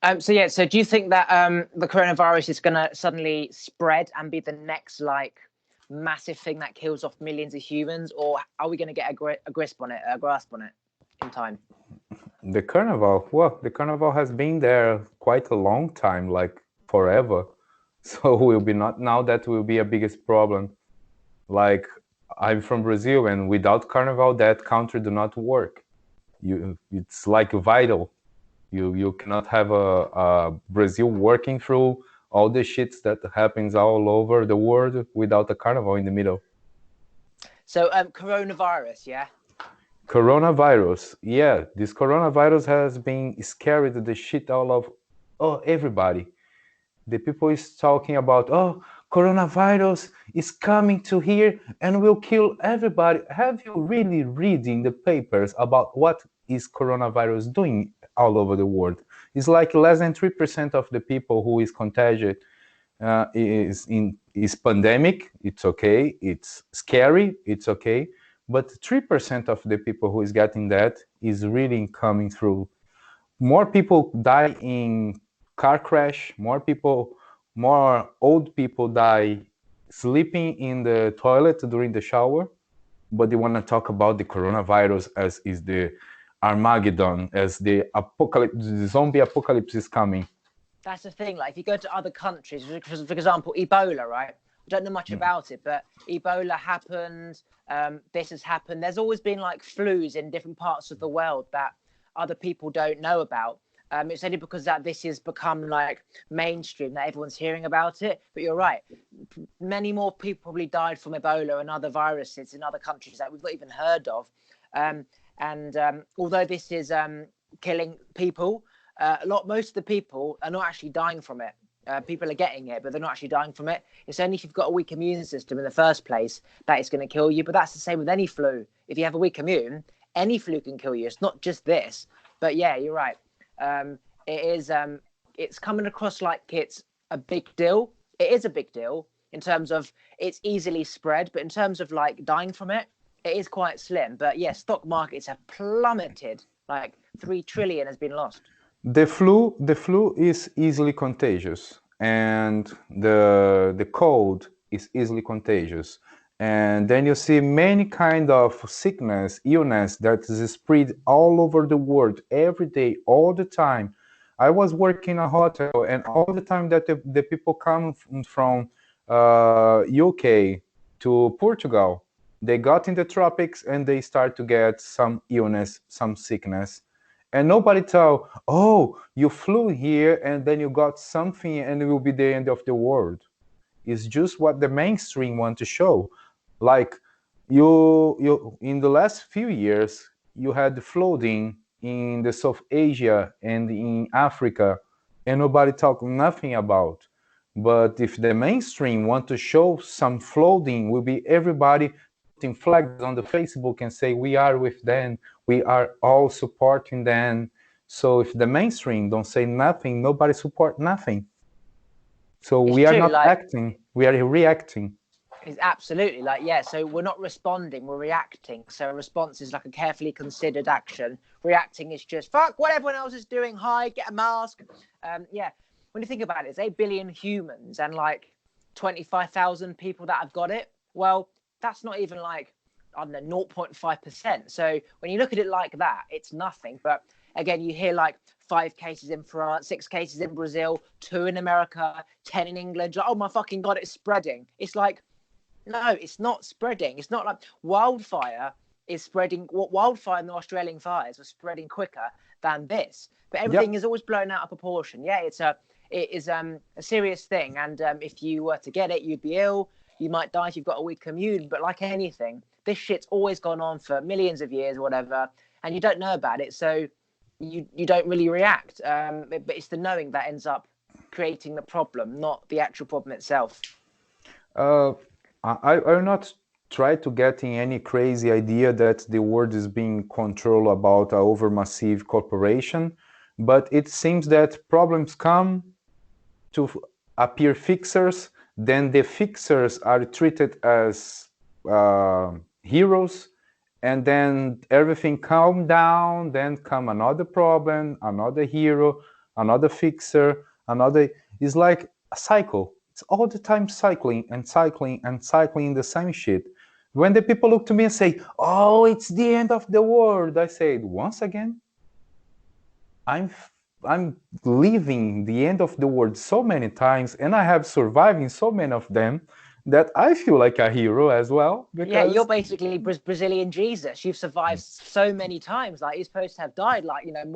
So do you think that the coronavirus is going to suddenly spread and be the next like massive thing that kills off millions of humans, or are we going to get a grasp on it in time? The carnival, well, the carnival has been there quite a long time, like forever. So will be not now that will be a biggest problem. Like I'm from Brazil, and without carnival, that country do not work. It's like vital. You cannot have a Brazil working through all the shits that happens all over the world without a carnival in the middle. So coronavirus, yeah. Coronavirus, yeah, this coronavirus has been scared the shit out of everybody. The people is talking about, oh, coronavirus is coming to here and will kill everybody. Have you really reading the papers about what is coronavirus doing all over the world? It's like less than 3% of the people who is contagious is pandemic. It's okay. It's scary. It's okay. But 3% of the people who is getting that is really coming through. More people die in car crash. More old people die sleeping in the toilet during the shower. But they want to talk about the coronavirus as is the Armageddon, as the apocalypse, the zombie apocalypse is coming. That's the thing. Like, if you go to other countries, for example, Ebola, right? I don't know much about it, but Ebola happened. This has happened. There's always been like flus in different parts of the world that other people don't know about. It's only because that this has become like mainstream that everyone's hearing about it. But you're right. Many more people probably died from Ebola and other viruses in other countries that we've not even heard of. Although this is killing people, most of the people are not actually dying from it. People are getting it, but they're not actually dying from it. It's only if you've got a weak immune system in the first place that it's going to kill you. But that's the same with any flu. If you have a weak immune, any flu can kill you. It's not just this. But yeah, you're right. It is. It's coming across like it's a big deal. It is a big deal in terms of it's easily spread, but in terms of like dying from it, it is quite slim. But yeah, stock markets have plummeted. Like 3 trillion has been lost. The flu is easily contagious, and the cold is easily contagious. And then you see many kind of sickness, illness that is spread all over the world every day, all the time. I was working in a hotel, and all the time that the people come from UK to Portugal, they got in the tropics and they start to get some illness, some sickness, and nobody tell, oh, you flew here and then you got something and it will be the end of the world. It's just what the mainstream want to show. Like you in the last few years, you had flooding in the South Asia and in Africa, and nobody talk nothing about. But if the mainstream want to show some flooding, will be everybody putting flags on the Facebook and say we are with them, we are all supporting them. So if the mainstream don't say nothing, nobody support nothing. So It's we are true. not Like, acting, we are reacting. it's absolutely like, yeah. So we're not responding, we're reacting. So a response is like a carefully considered action. Reacting is just fuck what everyone else is doing. Hi, get a mask. Yeah. When you think about it, it's 8 billion humans and like 25,000 people that have got it. Well, that's not even like, I don't know, 0.5%. So when you look at it like that, it's nothing. But again, you hear like 5 cases in France, 6 cases in Brazil, 2 in America, 10 in England. Like, oh my fucking God, it's spreading. It's like, no, it's not spreading. It's not like wildfire is spreading. What wildfire and the Australian fires were spreading quicker than this. But everything Yep. is always blown out of proportion. Yeah, it is a serious thing. And if you were to get it, you'd be ill. You might die if you've got a weak immune. But like anything, this shit's always gone on for millions of years or whatever, and you don't know about it. So you don't really react. But it's the knowing that ends up creating the problem, not the actual problem itself. Uh, I will not try to get in any crazy idea that the world is being controlled about a overmassive corporation, but it seems that problems come to appear fixers, then the fixers are treated as heroes, and then everything calm down, then come another problem, another hero, another fixer, another. It's like a cycle. It's all the time cycling and cycling and cycling the same shit. When the people look to me and say, "Oh, it's the end of the world," I say, once again, I'm living the end of the world so many times, and I have surviving so many of them that I feel like a hero as well. Yeah, you're Because basically Brazilian Jesus. You've survived so many times. Like, you're supposed to have died, like, you know,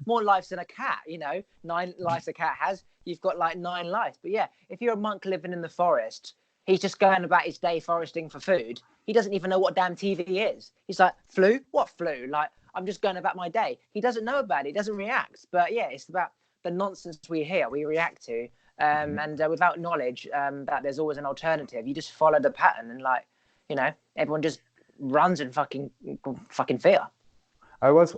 more lives than a cat. You know, 9 lives a cat has. You've got like 9 lives. But yeah, if you're a monk living in the forest, he's just going about his day foresting for food. He doesn't even know what damn TV is. He's like, flu? What flu? Like, I'm just going about my day. He doesn't know about it. He doesn't react. But yeah, it's about the nonsense we hear, we react to. And without knowledge that there's always an alternative, you just follow the pattern, and like, you know, everyone just runs in fucking fear. I was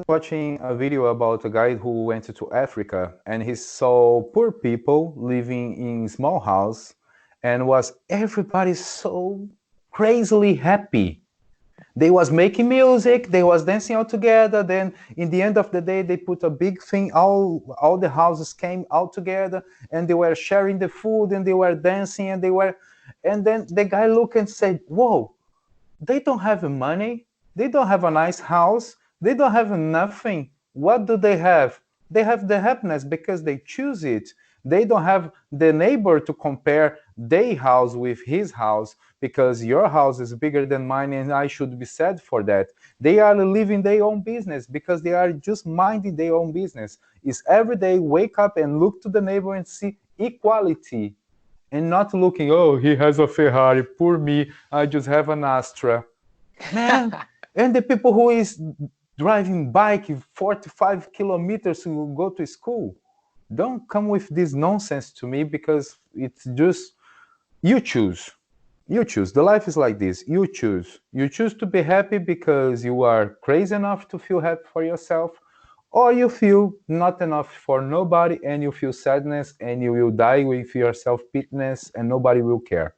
watching a video about a guy who went to Africa, and he saw poor people living in small house, and was everybody so crazily happy. They was making music, they was dancing all together. Then in the end of the day, they put a big thing, all the houses came out together, and they were sharing the food, and they were dancing, and then the guy looked and said, "Whoa, they don't have money, they don't have a nice house, they don't have nothing. What do they have? They have the happiness because they choose it. They don't have the neighbor to compare their house with his house, because your house is bigger than mine and I should be sad for that. They are living their own business because they are just minding their own business. It's every day wake up and look to the neighbor and see equality, and not looking, oh, he has a Ferrari, poor me, I just have an Astra." Man, and the people who is driving bike 45 kilometers to go to school, don't come with this nonsense to me, because it's just, you choose. You choose. The life is like this. You choose. You choose to be happy because you are crazy enough to feel happy for yourself, or you feel not enough for nobody and you feel sadness and you will die with your self-pitness and nobody will care.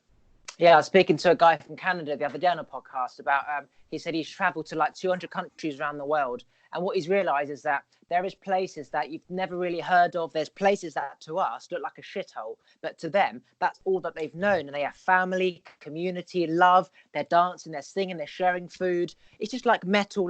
Yeah, I was speaking to a guy from Canada the other day on a podcast about, he said he's traveled to like 200 countries around the world. And what he's realized is that there is places that you've never really heard of. There's places that to us look like a shithole, but to them, that's all that they've known. And they have family, community, love. They're dancing, they're singing, they're sharing food. It's just like metal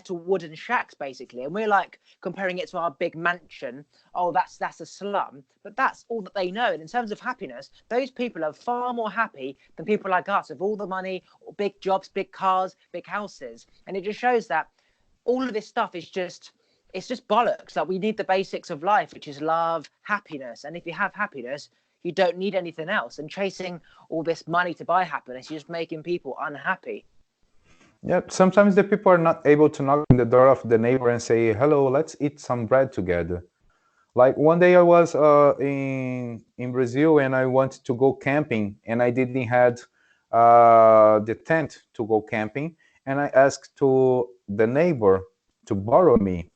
wooden shacks basically, and we're like comparing it to our big mansion. Oh, that's a slum, but that's all that they know. And in terms of happiness, those people are far more happy than people like us with all the money, big jobs, big cars, big houses. And it just shows that all of this stuff is just, it's just bollocks. Like, we need the basics of life, which is love, happiness. And if you have happiness, you don't need anything else. And chasing all this money to buy happiness, you're just making people unhappy. Yeah, sometimes the people are not able to knock on the door of the neighbor and say, "Hello, let's eat some bread together." Like one day I was in Brazil and I wanted to go camping, and I didn't had the tent to go camping, and I asked to the neighbor to borrow me,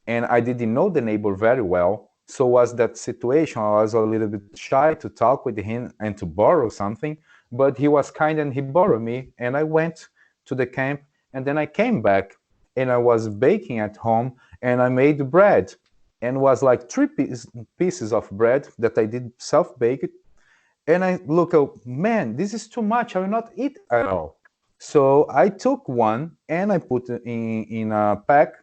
and I didn't know the neighbor very well. So was that situation, I was a little bit shy to talk with him and to borrow something, but he was kind and he borrowed me, and I went to the camp, and then I came back and I was baking at home, and I made bread, and was like three pieces of bread that I did self-baked. And I look, oh man, this is too much, I will not eat at all. So I took one and I put it in a pack,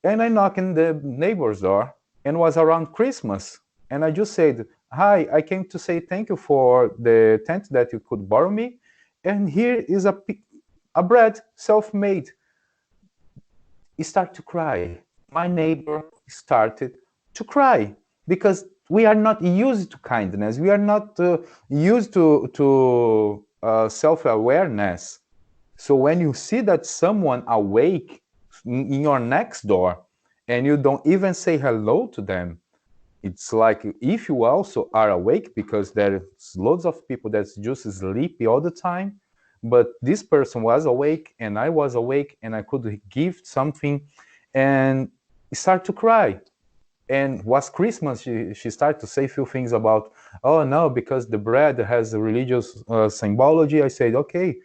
and I knocked on the neighbor's door, and was around Christmas. And I just said, "Hi, I came to say thank you for the tent that you could borrow me. And here is a bread, self-made." He started to cry. My neighbor started to cry, because we are not used to kindness. We are not used to self-awareness. So when you see that someone awake in your next door and you don't even say hello to them, it's like if you also are awake, because there's loads of people that's just sleepy all the time, but this person was awake and I was awake and I could give something, and start to cry. And was Christmas, she started to say a few things about, oh no, because the bread has a religious symbology. I said, okay,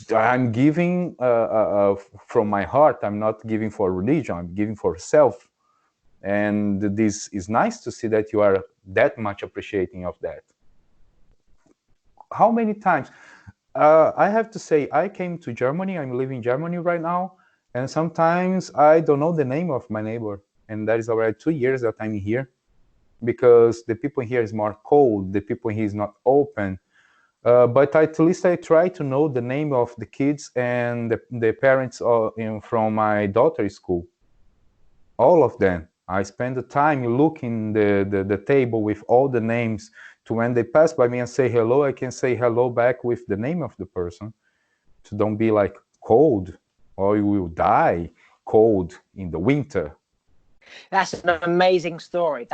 I'm giving from my heart. I'm not giving for religion. I'm giving for self. And this is nice to see that you are that much appreciating of that. How many times? I have to say, I came to Germany. I'm living in Germany right now, and sometimes I don't know the name of my neighbor, and that is already 2 years that I'm here, because the people here is more cold. The people here is not open. But at least I try to know the name of the kids and the parents from my daughter's school. All of them. I spend the time looking the table with all the names, to when they pass by me and say hello, I can say hello back with the name of the person, to don't be like cold, or you will die cold in the winter. That's an amazing story.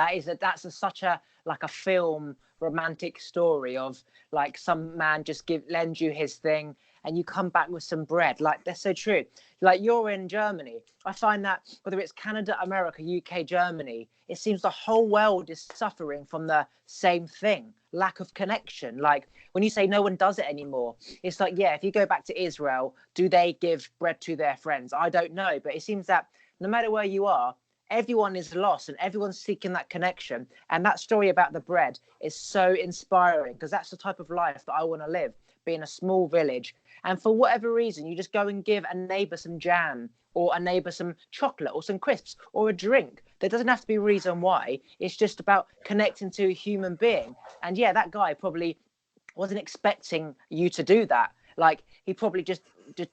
Such a like a film romantic story of like some man just lends you his thing and you come back with some bread. Like that's so true. Like you're in Germany. I find that whether it's Canada, America, UK, Germany, it seems the whole world is suffering from the same thing. Lack of connection. Like when you say no one does it anymore, it's like, yeah, if you go back to Israel, do they give bread to their friends? I don't know. But it seems that no matter where you are, everyone is lost and everyone's seeking that connection. And that story about the bread is so inspiring, because that's the type of life that I want to live, be in a small village. And for whatever reason, you just go and give a neighbor some jam, or a neighbor some chocolate or some crisps or a drink. There doesn't have to be a reason why. It's just about connecting to a human being. And yeah, that guy probably wasn't expecting you to do that. Like he probably just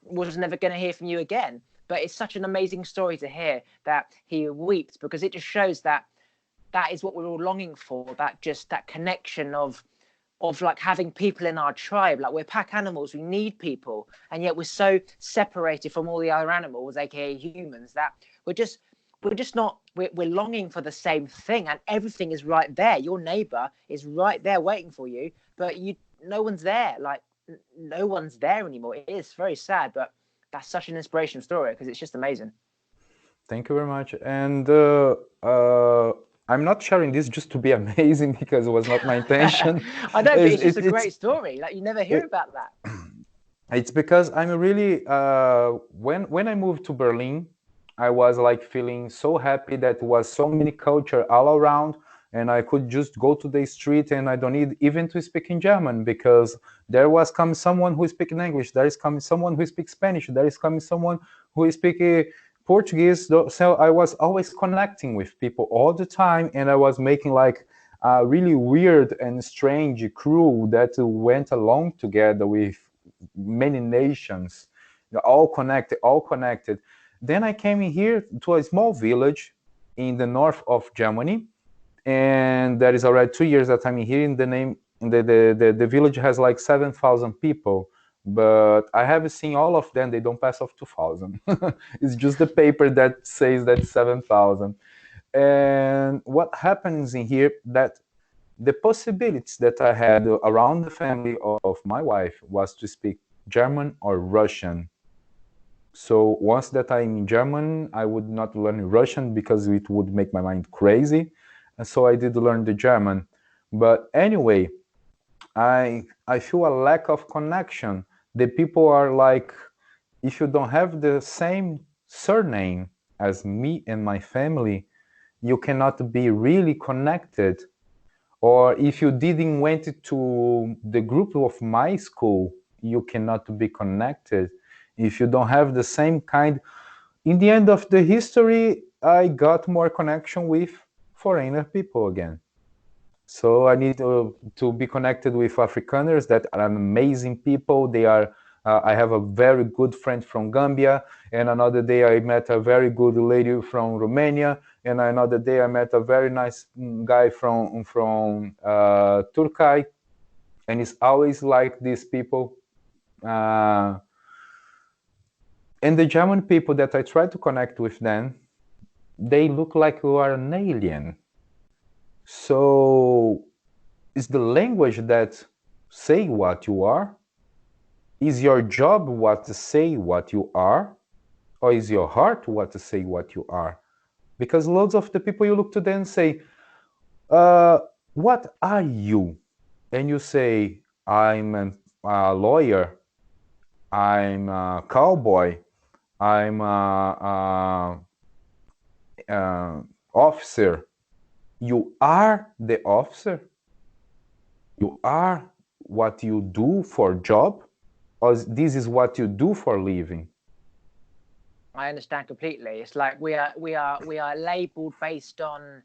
was never going to hear from you again. But it's such an amazing story to hear that he weeps, because it just shows that that is what we're all longing for, that connection of like having people in our tribe. Like we're pack animals, we need people, and yet we're so separated from all the other animals, aka humans, that we're just not, we're longing for the same thing, and everything is right there. Your neighbor is right there waiting for you, but no one's there. Like no one's there anymore. It is very sad, but that's such an inspirational story, because it's just amazing. Thank you very much. And I'm not sharing this just to be amazing, because it was not my intention. I know, but it's just a great story. Like you never hear about that. It's because I'm really when I moved to Berlin, I was like feeling so happy that there was so many culture all around, and I could just go to the street and I don't need even to speak in German, because there was coming someone who speaks English, there is coming someone who speaks Spanish, there is coming someone who speaks Portuguese. So I was always connecting with people all the time, and I was making like a really weird and strange crew that went along together with many nations, all connected. Then I came in here to a small village in the north of Germany, and that is already 2 years that I'm here. In the name, the village has like 7,000 people, but I haven't seen all of them. They don't pass off 2,000. It's just the paper that says that 7,000. And what happens in here, that the possibilities that I had around the family of my wife was to speak German or Russian. So once that I'm in German, I would not learn Russian because it would make my mind crazy. And so I did learn the German. But anyway, I feel a lack of connection. The people are like, if you don't have the same surname as me and my family, you cannot be really connected. Or if you didn't went to the group of my school, you cannot be connected. If you don't have the same kind, in the end of the history, I got more connection with foreigner people again. So I need to be connected with Afrikaners that are amazing people. They are. I have a very good friend from Gambia, and another day I met a very good lady from Romania, and another day I met a very nice guy from Turkey, and it's always like these people. And the German people that I try to connect with them, they look like you are an alien. So is the language that say what you are? Is your job what to say what you are? Or is your heart what to say what you are? Because loads of the people you look to them say, what are you? And you say, I'm a lawyer, I'm a cowboy, I'm officer, you are the officer? You are what you do for job? Or this is what you do for living? I understand completely. It's like we are labeled based on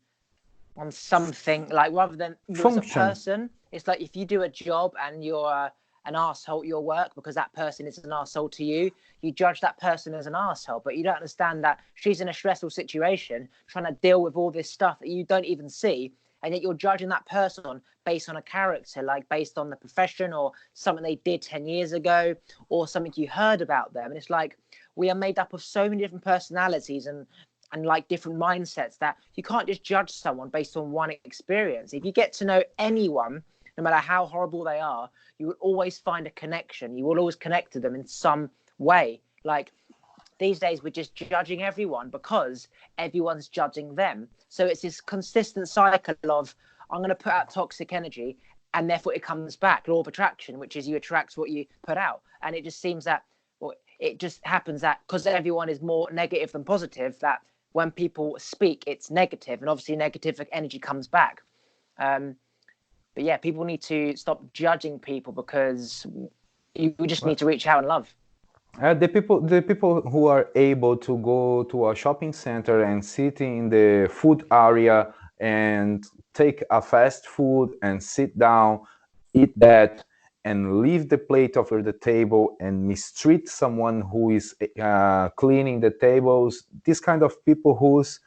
something, like rather than you as a Function. person. It's like if you do a job and you're an asshole at your work because that person is an asshole to you, you judge that person as an asshole, but you don't understand that she's in a stressful situation trying to deal with all this stuff that you don't even see, and yet you're judging that person based on a character, like based on the profession or something they did 10 years ago or something you heard about them. And it's like we are made up of so many different personalities and like different mindsets that you can't just judge someone based on one experience. If you get to know anyone, no matter how horrible they are, you will always find a connection. You will always connect to them in some way. Like these days, we're just judging everyone because everyone's judging them. So it's this consistent cycle of I'm going to put out toxic energy, and therefore it comes back. Law of attraction, which is you attract what you put out. And it just seems that, well, it just happens that because everyone is more negative than positive, that when people speak, it's negative, and obviously negative energy comes back. But yeah, people need to stop judging people because you just need to reach out and love. The people who are able to go to a shopping center and sit in the food area and take a fast food and sit down, eat that, and leave the plate over the table and mistreat someone who is cleaning the tables. This kind of people who's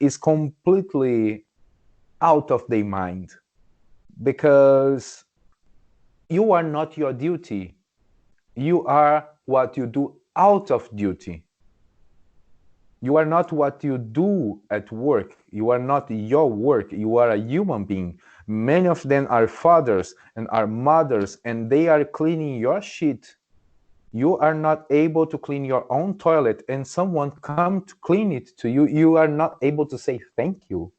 is completely out of their mind, because you are not your duty. You are what you do out of duty. You are not what you do at work. You are not your work. You are a human being. Many of them are fathers and are mothers, and they are cleaning your shit. You are not able to clean your own toilet, and someone come to clean it to you. You are not able to say thank you.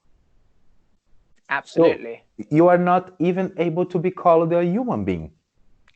Absolutely. So you are not even able to be called a human being.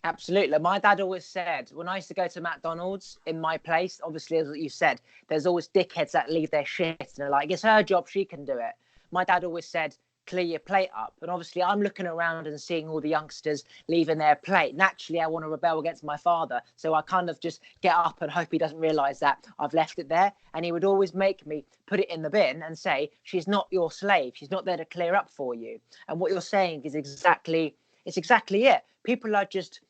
Absolutely. My dad always said, when I used to go to McDonald's in my place, obviously, as you said, there's always dickheads that leave their shit and they're like, it's her job, she can do it. My dad always said, clear your plate up. And obviously, I'm looking around and seeing all the youngsters leaving their plate. Naturally, I want to rebel against my father. So I kind of just get up and hope he doesn't realize that I've left it there. And he would always make me put it in the bin and say, she's not your slave. She's not there to clear up for you. And what you're saying is exactly it. People are just,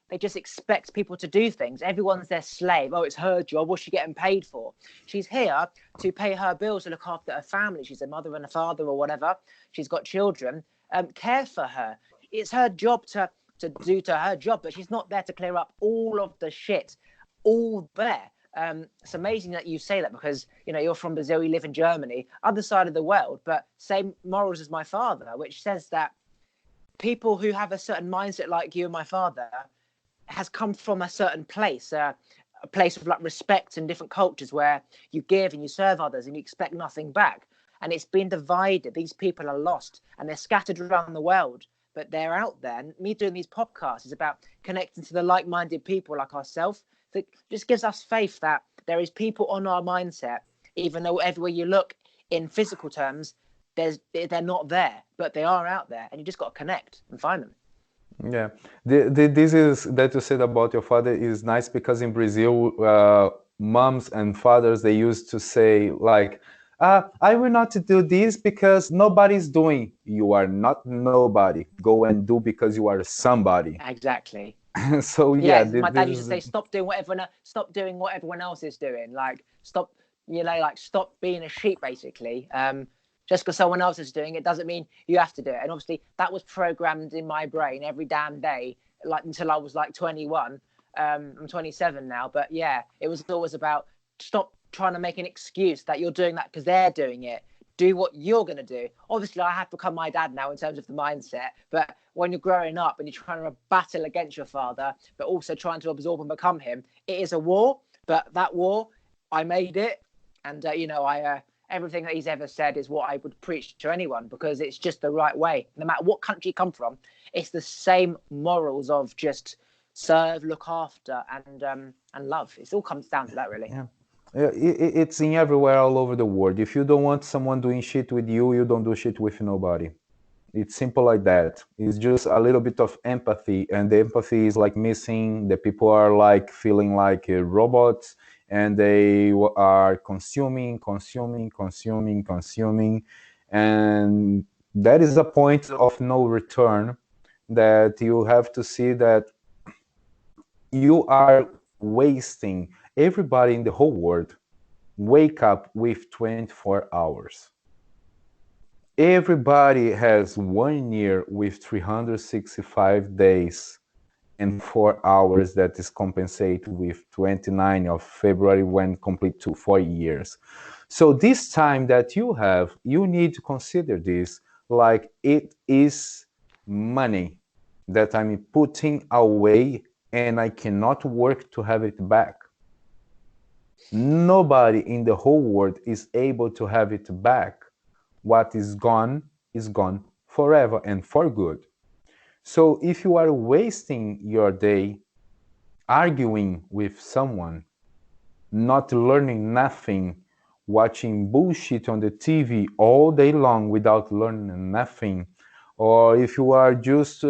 they just expect people to do things. Everyone's their slave. Oh, it's her job. What's she getting paid for? She's here to pay her bills, to look after her family. She's a mother and a father or whatever. She's got children. Care for her. It's her job to do to her job, but she's not there to clear up all of the shit all there. It's amazing that you say that because, you know, you're from Brazil, you live in Germany, other side of the world, but same morals as my father, which says that people who have a certain mindset like you and my father has come from a certain place, a place of like respect in different cultures where you give and you serve others and you expect nothing back. And it's been divided. These people are lost and they're scattered around the world, but they're out there. And me doing these podcasts is about connecting to the like-minded people like ourselves. That just gives us faith that there is people on our mindset, even though everywhere you look in physical terms, they're not there, but they are out there, and you just got to connect and find them. Yeah, this is that you said about your father is nice because in Brazil, moms and fathers, they used to say like, "I will not do this because nobody's doing." You are not nobody. Go and do because you are somebody. Exactly. So Yeah, yeah, my this dad used to say, is stop doing what everyone else is doing. Like, stop, like stop being a sheep, basically. Just because someone else is doing it doesn't mean you have to do it. And obviously, that was programmed in my brain every damn day, like until I was like 21. I'm 27 now, but yeah, it was always about stop trying to make an excuse that you're doing that because they're doing it. Do what you're going to do. Obviously, I have become my dad now in terms of the mindset. But when you're growing up and you're trying to battle against your father, but also trying to absorb and become him, it is a war. But that war, I made it. And, everything that he's ever said is what I would preach to anyone because it's just the right way. No matter what country you come from, it's the same morals of just serve, look after, and love. It all comes down to that, really. yeah. It's in everywhere, all over the world. If you don't want someone doing shit with you, you don't do shit with nobody. It's simple like that. It's just a little bit of empathy, and the empathy is like missing. The people are like feeling like robots, and they are consuming, consuming, consuming, consuming, and that is a point of no return, that you have to see that you are wasting. Everybody in the whole world wake up with 24 hours. Everybody has 1 year with 365 days and 4 hours that is compensated with 29 of February when complete to 4 years. So this time that you have, you need to consider this like it is money that I'm putting away and I cannot work to have it back. Nobody in the whole world is able to have it back. What is gone forever and for good. So if you are wasting your day arguing with someone, not learning nothing, watching bullshit on the TV all day long without learning nothing, or if you are just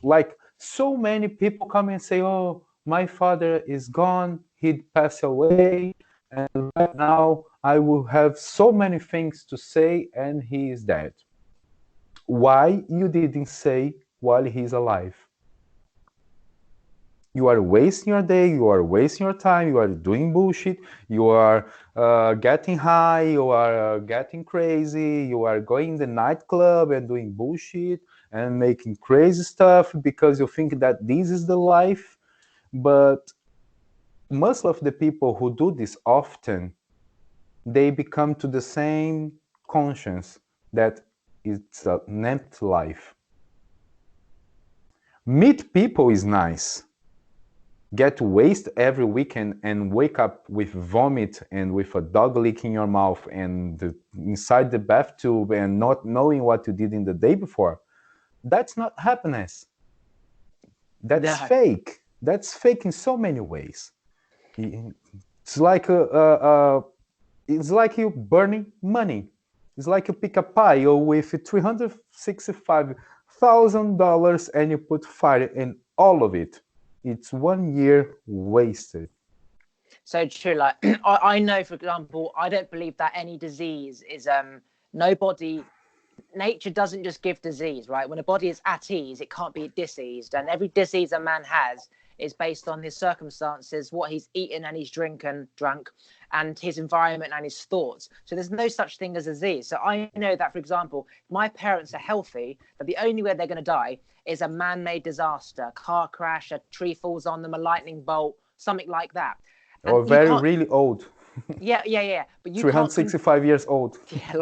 like so many people come and say, "Oh, my father is gone, he passed away, and right now I will have so many things to say, and he is dead." Why you didn't say while he's alive? You are wasting your day, you are wasting your time, you are doing bullshit, you are getting high, you are getting crazy, you are going to the nightclub and doing bullshit and making crazy stuff because you think that this is the life. But most of the people who do this often, they become to the same conscience that it's an empty life. Meet people is nice. Get waste every weekend and wake up with vomit and with a dog lick in your mouth and inside the bathtub and not knowing what you did in the day before. That's not happiness. That's No. fake. That's fake in so many ways. It's like it's like you burning money. It's like you pick a pile with $365,000 and you put fire in all of it. It's 1 year wasted. So true. Like I know, for example, I don't believe that any disease is nobody. Nature doesn't just give disease, right? When a body is at ease, it can't be diseased, and every disease a man has is based on his circumstances, what he's eaten and he's drunk, and his environment and his thoughts. So there's no such thing as disease. So I know that, for example, my parents are healthy, but the only way they're going to die is a man-made disaster, car crash, a tree falls on them, a lightning bolt, something like that. And Or you very can't, really old, yeah. But you can't 365 years old. yeah,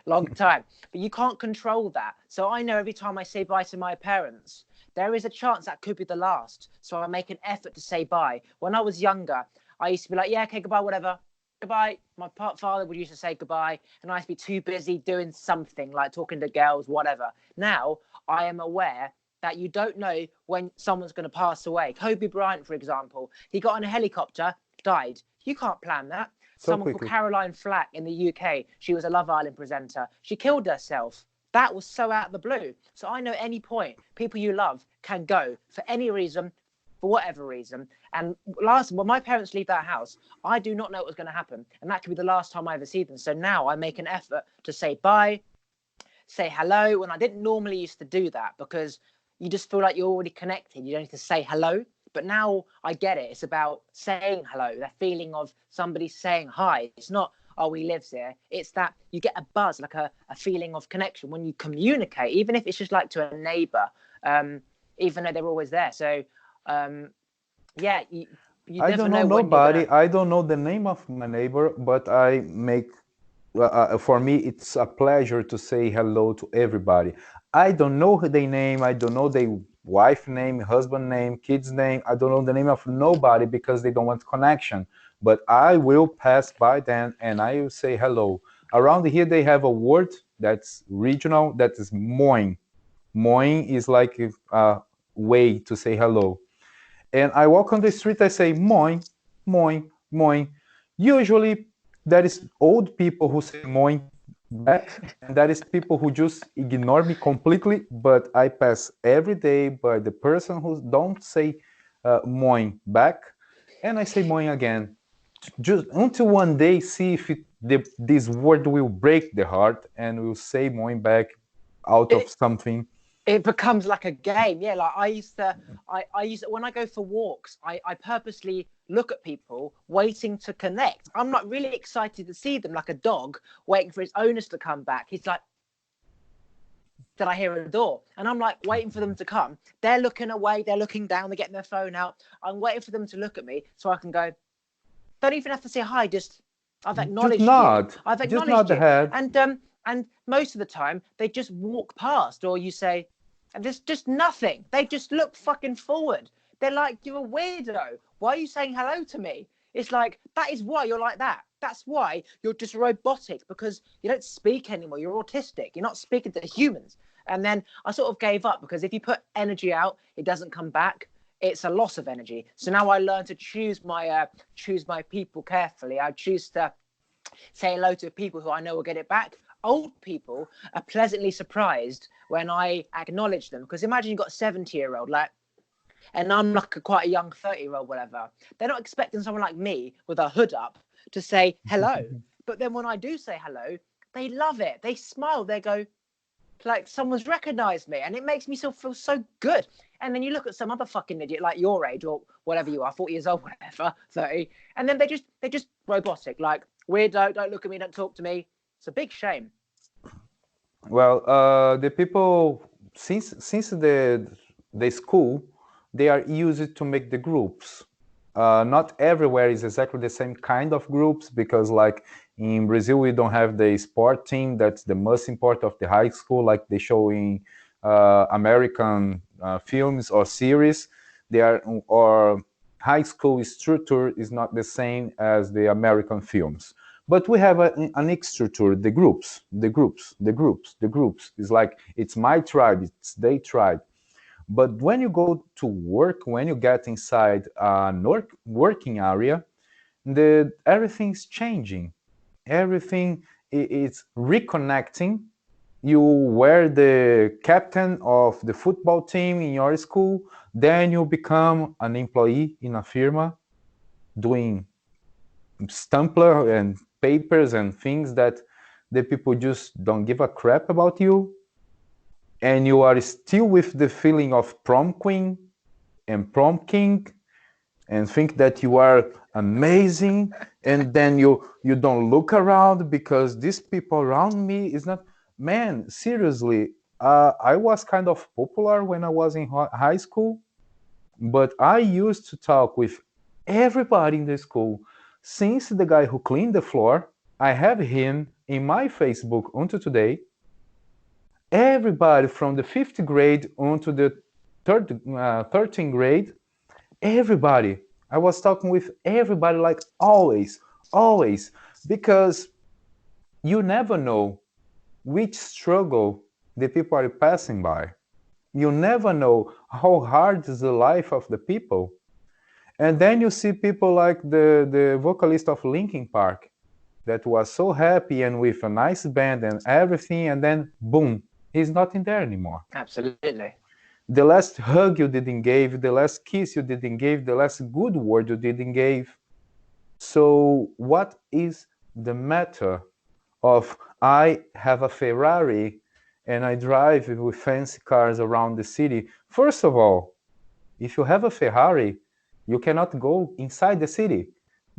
long time. But you can't control that. So I know every time I say bye to my parents, there is a chance that could be the last. So I make an effort to say bye. When I was younger, I used to be like, yeah, okay, goodbye, whatever. Goodbye. My father would used to say goodbye, and I used to be too busy doing something like talking to girls, whatever. Now I am aware that you don't know when someone's going to pass away. Kobe Bryant, for example, he got on a helicopter, died. You can't plan that. So Someone called quickly. Caroline Flack in the UK, she was a Love Island presenter. She killed herself. That was so out of the blue. So I know at any point, people you love can go for any reason, for whatever reason. And when my parents leave that house, I do not know what's going to happen. And that could be the last time I ever see them. So now I make an effort to say bye, say hello, when I didn't normally used to do that because you just feel like you're already connected. You don't need to say hello. But now I get it. It's about saying hello, the feeling of somebody saying hi. It's not, oh, he lives here. It's that you get a buzz, like a feeling of connection when you communicate, even if it's just like to a neighbor, even though they're always there. So, yeah, you I never don't know know when you're nobody. going to. I don't know the name of my neighbor, but I make for me it's a pleasure to say hello to everybody. I don't know their name. I don't know their wife name, husband name, kids name. I don't know the name of nobody because they don't want connection. But I will pass by them and I will say hello. Around here they have a word that's regional. That is moin. Moin is like a way to say hello. And I walk on the street, I say, moin, moin, moin. Usually, there is old people who say moin back, and that is people who just ignore me completely. But I pass every day by the person who don't say moin back, and I say moin again, just until one day see if this word will break the heart and will say moin back out of something. It becomes like a game. Yeah, like I used to, when I go for walks, I purposely look at people waiting to connect. I'm not really excited to see them, like a dog waiting for its owners to come back. He's like, did I hear a door? And I'm like waiting for them to come. They're looking away, they're looking down, they're getting their phone out. I'm waiting for them to look at me so I can go, don't even have to say hi, just I've Just acknowledged you. nod, I've just nod acknowledged the you. head. And most of the time they just walk past, or you say, and there's just nothing. They just look fucking forward. They're like, you're a weirdo. Why are you saying hello to me? It's like, that is why you're like that. That's why you're just robotic, because you don't speak anymore. You're autistic. You're not speaking to humans. And then I sort of gave up, because if you put energy out, it doesn't come back. It's a loss of energy. So now I learn to choose my people carefully. I choose to say hello to people who I know will get it back. Old people are pleasantly surprised when I acknowledge them, because imagine you've got a 70-year-old, like, and I'm like quite a young 30-year-old, whatever. They're not expecting someone like me with a hood up to say hello. But then when I do say hello, they love it. They smile. They go, like someone's recognized me, and it makes me feel so good. And then you look at some other fucking idiot like your age or whatever you are, 40 years old, whatever, 30, and then they're just robotic, like, weirdo, don't look at me, don't talk to me. It's a big shame. Well, the people since the school, they are used to make the groups. Not everywhere is exactly the same kind of groups, because like in Brazil we don't have the sport team that's the most important of the high school, like they show in American films or series. They are, or high school structure is not the same as the American films. But we have an structure, the groups, the groups, the groups, the groups. It's like, it's my tribe, it's their tribe. But when you go to work, when you get inside a working area, everything's changing. Everything is reconnecting. You were the captain of the football team in your school, then you become an employee in a firma doing Stampler and papers and things that the people just don't give a crap about you, and you are still with the feeling of prom queen and prom king and think that you are amazing, and then you don't look around because these people around me is not. Man, seriously, I was kind of popular when I was in high school, but I used to talk with everybody in the school. Since the guy who cleaned the floor, I have him in my Facebook until today. Everybody from the 5th grade onto the 13th grade, everybody. I was talking with everybody, like always, always, because you never know which struggle the people are passing by. You never know how hard is the life of the people. And then you see people like the vocalist of Linkin Park that was so happy and with a nice band and everything, and then boom, he's not in there anymore. Absolutely. The last hug you didn't give, the last kiss you didn't give, the last good word you didn't give. So what is the matter of I have a Ferrari and I drive with fancy cars around the city? First of all, if you have a Ferrari, you cannot go inside the city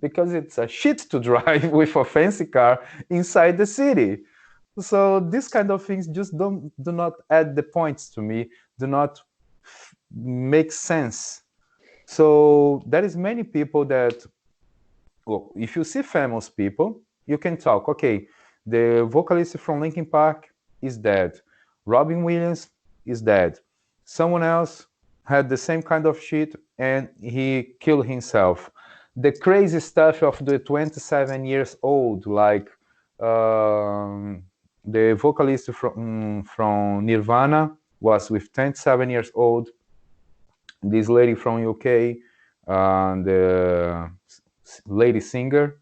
because it's a shit to drive with a fancy car inside the city. So these kind of things just do not add the points to me, do not make sense. So there is many people that, well, if you see famous people, you can talk, okay, the vocalist from Linkin Park is dead. Robin Williams is dead. Someone else had the same kind of shit and he killed himself. The crazy stuff of the 27 years old, like the vocalist from Nirvana was with 27 years old. This lady from UK, the lady singer.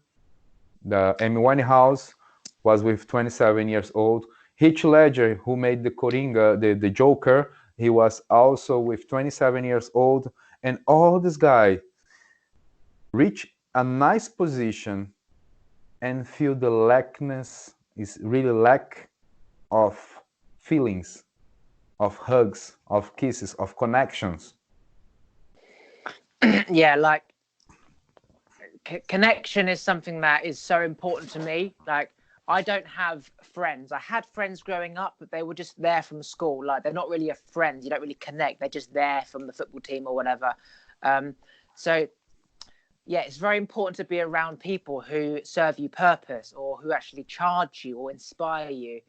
The Amy Winehouse was with 27 years old. Heath Ledger, who made the Coringa, the Joker, he was also with 27 years old. And all these guys reach a nice position and feel the lackness, is really lack of feelings, of hugs, of kisses, of connections. Yeah, like connection is something that is so important to me. Like, I don't have friends. I had friends growing up, but they were just there from school. Like, they're not really a friend. You don't really connect. They're just there from the football team or whatever. So yeah, it's very important to be around people who serve you purpose or who actually charge you or inspire you.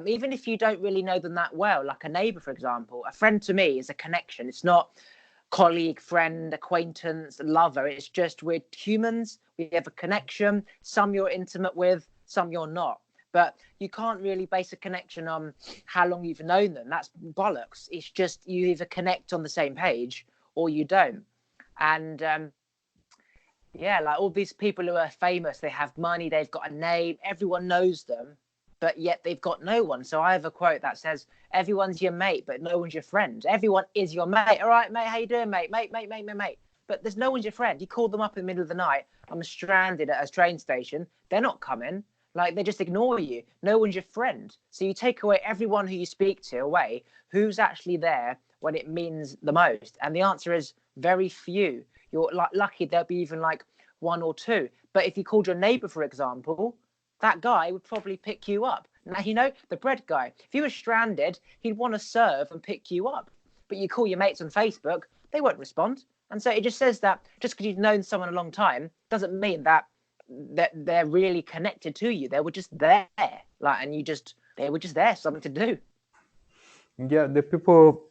Even if you don't really know them that well, like a neighbor, for example. A friend to me is a connection. It's not colleague, friend, acquaintance, lover. It's just we're humans. We have a connection. Some you're intimate with, some you're not. But you can't really base a connection on how long you've known them. That's bollocks. It's just you either connect on the same page or you don't. And yeah, like all these people who are famous, they have money, they've got a name, everyone knows them, but yet they've got no one. So I have a quote that says, everyone's your mate, but no one's your friend. Everyone is your mate. All right, mate, how you doing, mate? Mate. But there's no one's your friend. You call them up in the middle of the night, I'm stranded at a train station. They're not coming. Like, they just ignore you. No one's your friend. So you take away everyone who you speak to away, who's actually there when it means the most? And the answer is very few. You're like lucky there'll be even like one or two. But if you called your neighbor, for example, that guy would probably pick you up. Now, you know, the bread guy, if you were stranded, he'd want to serve and pick you up. But you call your mates on Facebook, they won't respond. And so it just says that just because you've known someone a long time doesn't mean that they're really connected to you. They were just there, like, and they were just there, something to do. Yeah, the people,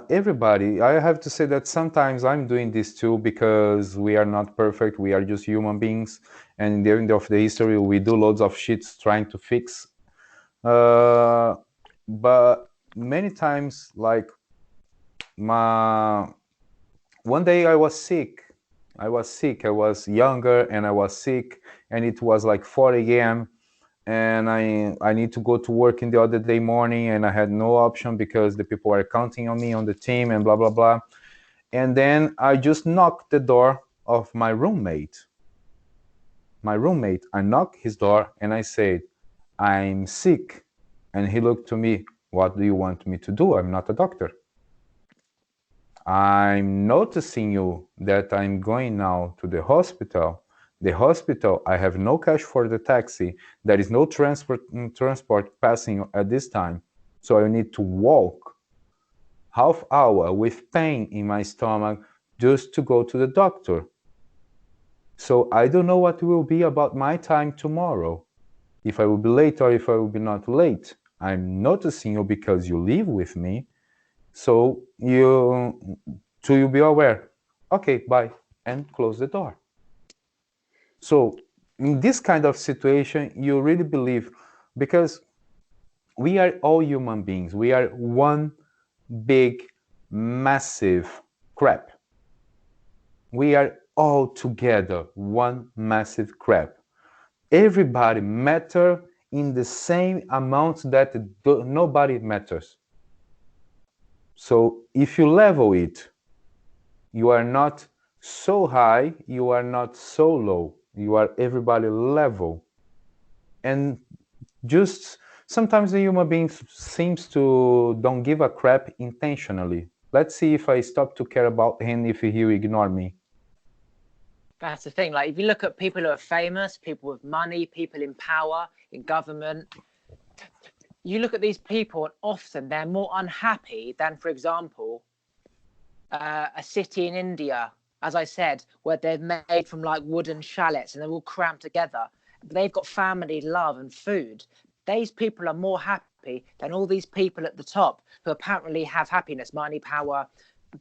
everybody. I have to say that sometimes I'm doing this too because we are not perfect. We are just human beings, and in the end of the history, we do loads of shits trying to fix. But many times, like one day I was sick. I was younger and I was sick, and it was like 4 a.m. and I need to go to work in the other day morning, and I had no option because the people were counting on me on the team and blah blah blah. And then I just knocked the door of my roommate. I knocked his door and I said, "I'm sick." And he looked to me, "What do you want me to do? I'm not a doctor." "I'm noticing you that I'm going now to the hospital. The hospital, I have no cash for the taxi. There is no transport passing at this time. So I need to walk half hour with pain in my stomach just to go to the doctor. So I don't know what will be about my time tomorrow. If I will be late or if I will be not late. I'm noticing you because you live with me. So you be aware." "Okay, bye," and close the door. So in this kind of situation, you really believe, because we are all human beings. We are one big, massive crap. We are all together one massive crap. Everybody matters in the same amount that nobody matters. So if you level it, you are not so high, you are not so low. You are everybody level. And just sometimes the human being seems to don't give a crap intentionally. Let's see if I stop to care about him, if he will ignore me. That's the thing. Like, if you look at people who are famous, people with money, people in power, in government, you look at these people and often they're more unhappy than, for example, a city in India, as I said, where they're made from like wooden chalets and they're all crammed together. They've got family, love, and food. These people are more happy than all these people at the top who apparently have happiness, money, power,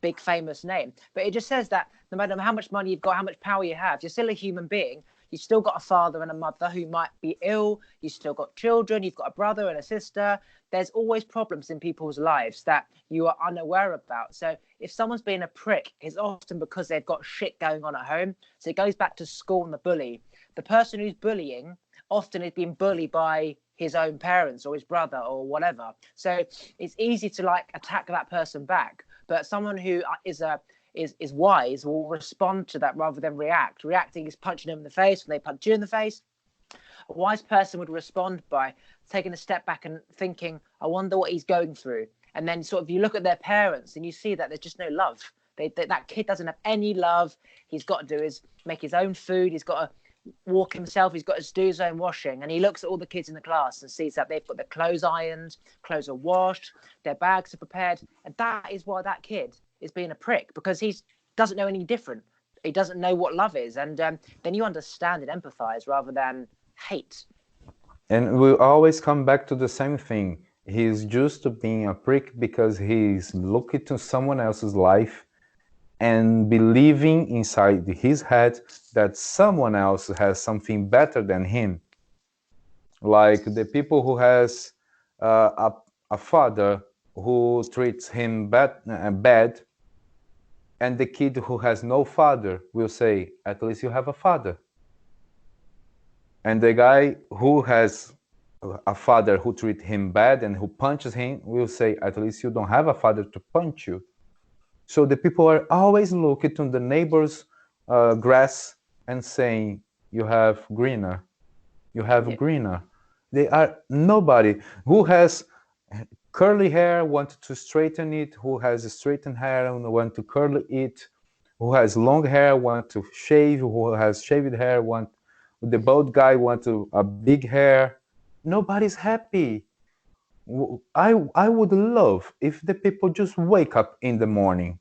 big famous name. But it just says that no matter how much money you've got, how much power you have, you're still a human being. You've still got a father and a mother who might be ill. You've still got children. You've got a brother and a sister. There's always problems in people's lives that you are unaware about. So if someone's being a prick, it's often because they've got shit going on at home. So it goes back to school and the bully. The person who's bullying often is being bullied by his own parents or his brother or whatever. So it's easy to like attack that person back. But someone who is wise will respond to that rather than react. Reacting is punching them in the face when they punch you in the face. A wise person would respond by taking a step back and thinking, I wonder what he's going through. And then sort of you look at their parents and you see that there's just no love. That kid doesn't have any love. He's got to do is make his own food. He's got to walk himself. He's got to do his own washing. And he looks at all the kids in the class and sees that they've got their clothes ironed, clothes are washed, their bags are prepared. And that is why that kid is being a prick, because he doesn't know any different. He doesn't know what love is. And then you understand and empathize rather than hate. And we always come back to the same thing. He's just being a prick because he's looking to someone else's life and believing inside his head that someone else has something better than him. Like the people who has a father who treats him bad, and the kid who has no father will say, at least you have a father. And the guy who has a father who treats him bad and who punches him will say, at least you don't have a father to punch you. So the people are always looking to the neighbor's grass and saying, you have greener, you have greener. They are nobody who has curly hair wants to straighten it, who has straightened hair and want to curl it, who has long hair want to shave, who has shaved hair want, the bald guy want a big hair. Nobody's happy. I would love if the people just wake up in the morning,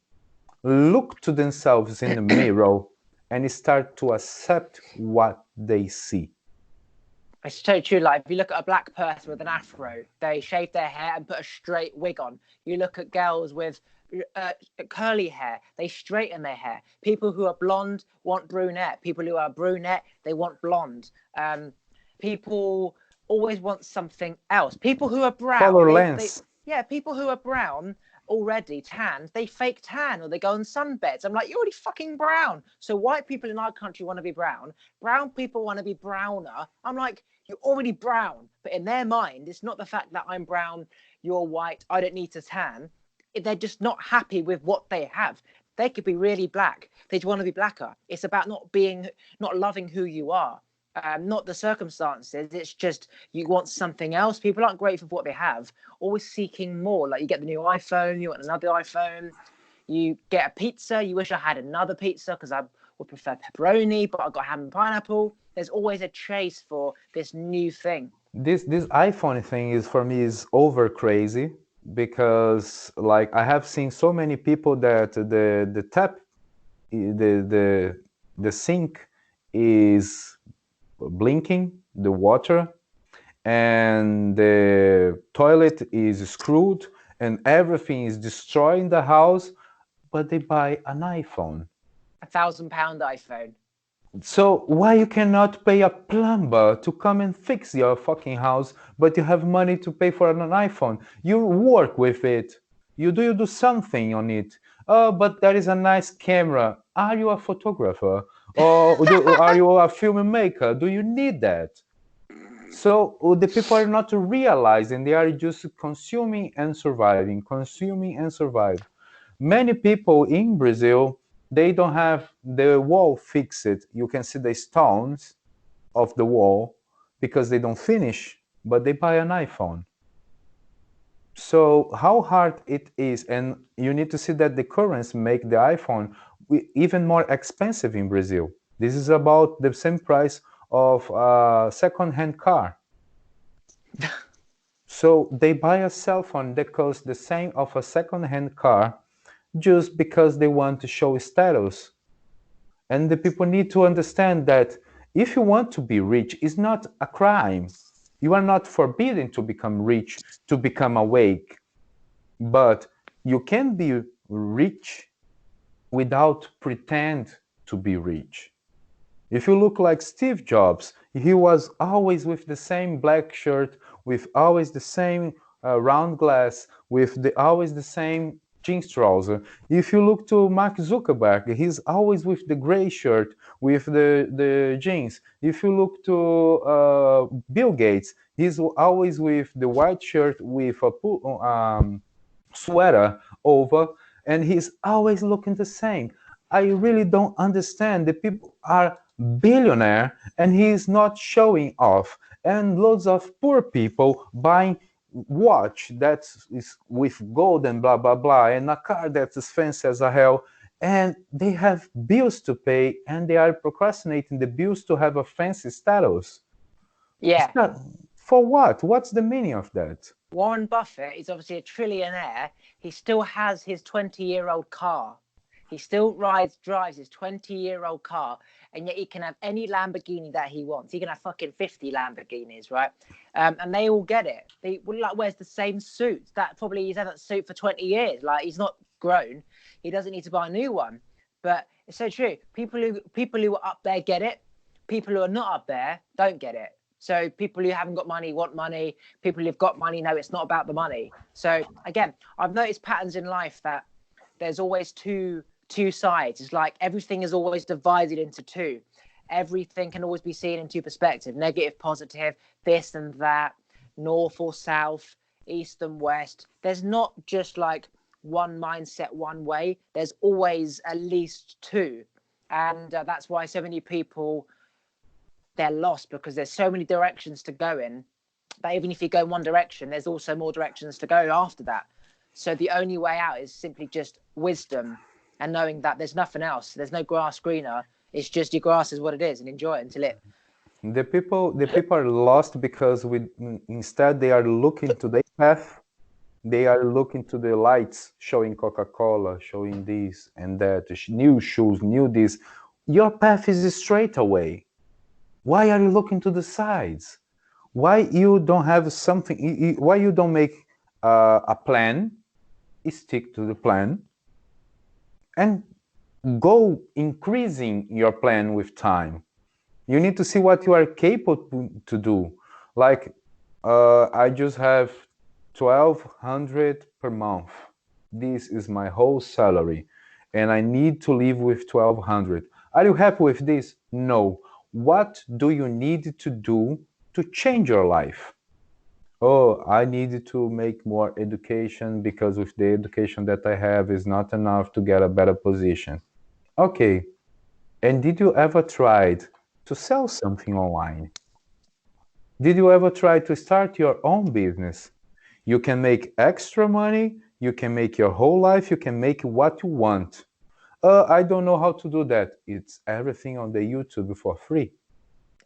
look to themselves in the mirror and start to accept what they see. It's so true. Like if you look at a black person with an afro, they shave their hair and put a straight wig on. You look at girls with curly hair, they straighten their hair. People who are blonde want brunette. People who are brunette, they want blonde. People always want something else. People who are brown, color lens. People who are brown already tanned, they fake tan or they go on sunbeds. I'm like, you're already fucking brown. So white people in our country want to be brown. Brown people want to be browner. I'm like, you're already brown. But in their mind, it's not the fact that I'm brown, you're white, I don't need to tan. They're just not happy with what they have. They could be really black. They just want to be blacker. It's about not loving who you are. Not the circumstances. It's just you want something else. People aren't grateful for what they have, always seeking more. Like you get the new iPhone, you want another iPhone, you get a pizza, you wish I had another pizza because I would prefer pepperoni, but I've got ham and pineapple. There's always a chase for this new thing. This iPhone thing is for me is over crazy, because like I have seen so many people that the tap, the sink is blinking, the water, and the toilet is screwed and everything is destroying the house, but they buy an iPhone. £1,000 iPhone. So why you cannot pay a plumber to come and fix your fucking house, but you have money to pay for an iPhone? You work with it. You do something on it. Oh, but there is a nice camera. Are you a photographer? Or are you a filmmaker? Do you need that? So the people are not realizing, they are just consuming and surviving, consuming and survive. Many people in Brazil, they don't have the wall fixed. You can see the stones of the wall because they don't finish, but they buy an iPhone. So how hard it is, and you need to see that the currency make the iPhone even more expensive in Brazil. This is about the same price of a second-hand car. So they buy a cell phone that costs the same of a second-hand car just because they want to show status. And the people need to understand that if you want to be rich, it's not a crime. You are not forbidden to become rich, to become awake. But you can be rich without pretend to be rich. If you look like Steve Jobs, he was always with the same black shirt, with always the same round glass, with always the same jeans trouser. If you look to Mark Zuckerberg, he's always with the gray shirt, with the jeans. If you look to Bill Gates, he's always with the white shirt with a sweater over, and he's always looking the same. I really don't understand. The people are billionaire and he's not showing off. And loads of poor people buying watch that is with gold and blah blah blah, and a car that's as fancy as a hell. And they have bills to pay, and they are procrastinating the bills to have a fancy status. Yeah. For what? What's the meaning of that? Warren Buffett is obviously a trillionaire. He still has his 20-year-old car. He still drives his 20-year-old car, and yet he can have any Lamborghini that he wants. He can have fucking 50 Lamborghinis, right? And they all get it. He like wears the same suits. That probably he's had that suit for 20 years. Like, he's not grown. He doesn't need to buy a new one. But it's so true. People who are up there get it. People who are not up there don't get it. So people who haven't got money want money. People who've got money know it's not about the money. So again, I've noticed patterns in life that there's always two sides. It's like everything is always divided into two. Everything can always be seen in two perspectives: negative, positive, this and that, north or south, east and west. There's not just like one mindset one way. There's always at least two. And that's why so many people, they're lost, because there's so many directions to go in that even if you go in one direction, there's also more directions to go after that. So the only way out is simply just wisdom and knowing that there's nothing else. There's no grass greener. It's just your grass is what it is, and enjoy it until it. The people are lost because instead they are looking to their path. They are looking to the lights, showing Coca-Cola, showing this and that, new shoes, new this. Your path is straight away. Why are you looking to the sides? Why you don't have something? Why you don't make a plan? Stick to the plan and go increasing your plan with time. You need to see what you are capable to do. Like I just have 1,200 per month. This is my whole salary, and I need to live with 1,200. Are you happy with this? No. What do you need to do to change your life? Oh, I need to make more education because with the education that I have is not enough to get a better position. Okay. And did you ever try to sell something online? Did you ever try to start your own business? You can make extra money, you can make your whole life, you can make what you want. I don't know how to do that. It's everything on the YouTube for free.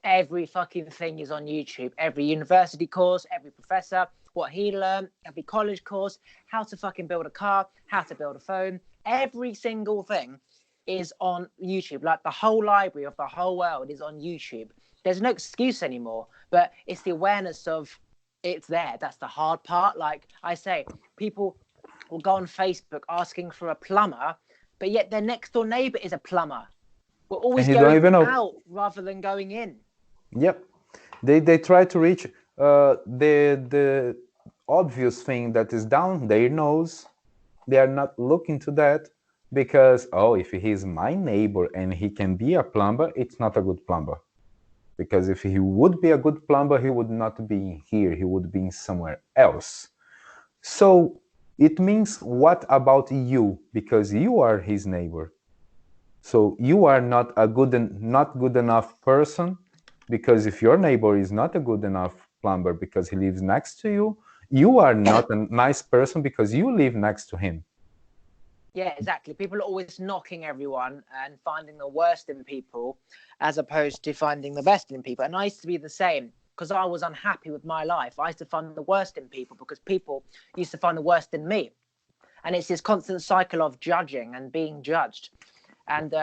Every fucking thing is on YouTube. Every university course, every professor, what he learned, every college course, how to fucking build a car, how to build a phone. Every single thing is on YouTube. Like the whole library of the whole world is on YouTube. There's no excuse anymore, but it's the awareness of it's there. That's the hard part. Like I say, people will go on Facebook asking for a plumber, but yet their next door neighbor is a plumber. We're always going out rather than going in. Yep. They try to reach the obvious thing that is down their nose. They are not looking to that because, oh, if he's my neighbor and he can be a plumber, it's not a good plumber. Because if he would be a good plumber, he would not be here. He would be somewhere else. So it means, what about you? Because you are his neighbor. So you are not good enough person, because if your neighbor is not a good enough plumber because he lives next to you, you are not a nice person because you live next to him. Yeah, exactly. People are always knocking everyone and finding the worst in people as opposed to finding the best in people. And I used to be the same because I was unhappy with my life. I used to find the worst in people because people used to find the worst in me. And it's this constant cycle of judging and being judged. And,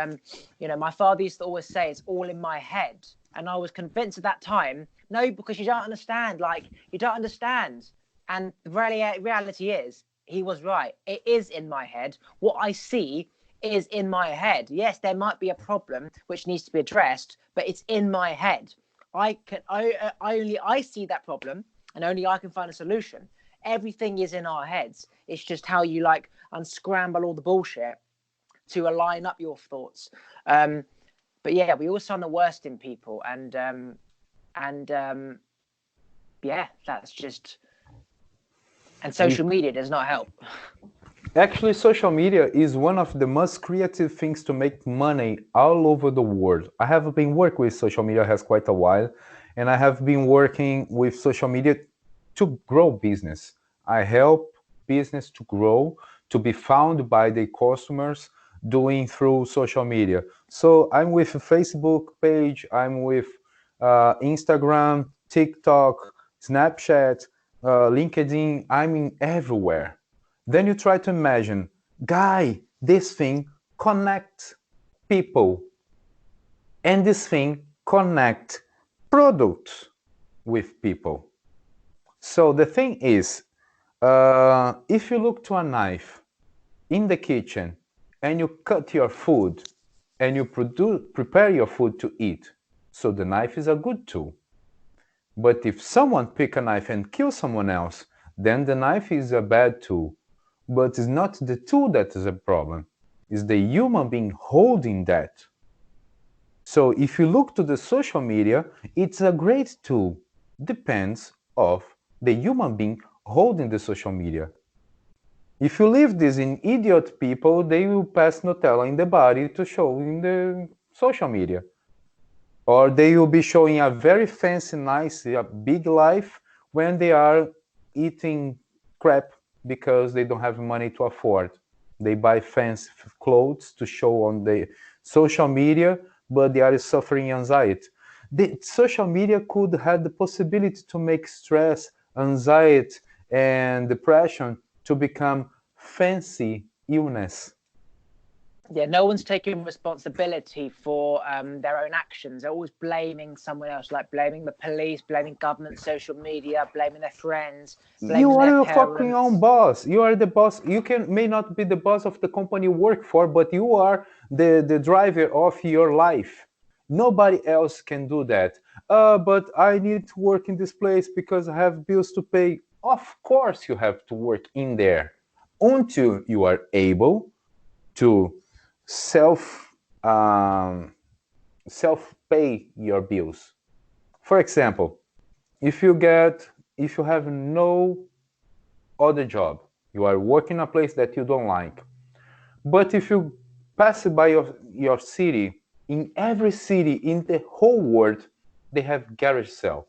my father used to always say it's all in my head. And I was convinced at that time, no, because you don't understand. Like, you don't understand. And the reality is, he was right. It is in my head. What I see is in my head. Yes, there might be a problem which needs to be addressed, but it's in my head. I see that problem, and only I can find a solution. Everything is in our heads. It's just how you like unscramble all the bullshit to align up your thoughts. But yeah, we always find the worst in people, and yeah, that's just. And social media does not help. Actually, social media is one of the most creative things to make money all over the world. I have been working with social media has quite a while, and I have been working with social media to grow business. I help business to grow, to be found by the customers doing through social media. So I'm with a Facebook page, I'm with Instagram, TikTok, Snapchat, LinkedIn, I'm in everywhere. Then you try to imagine, guy, this thing connects people, and this thing connects products with people. So the thing is, if you look to a knife in the kitchen and you cut your food and you prepare your food to eat, so the knife is a good tool. But if someone pick a knife and kill someone else, then the knife is a bad tool. But it's not the tool that is a problem. It's the human being holding that. So if you look to the social media, it's a great tool. Depends of the human being holding the social media. If you leave this in idiot people, they will pass Nutella in the body to show in the social media. Or they will be showing a very fancy, nice, big life when they are eating crap because they don't have money to afford. They buy fancy clothes to show on the social media, but they are suffering anxiety. The social media could have the possibility to make stress, anxiety, and depression to become fancy illness. Yeah, no one's taking responsibility for their own actions. They're always blaming someone else, like blaming the police, blaming government, social media, blaming their friends, blaming You are their your fucking parents. own boss. You are the boss. You may not be the boss of the company you work for, but you are the driver of your life. Nobody else can do that. But I need to work in this place because I have bills to pay. Of course you have to work in there until you are able to self self pay your bills. For example, if you have no other job, you are working a place that you don't like, but if you pass by your city, in every city in the whole world they have garage sale,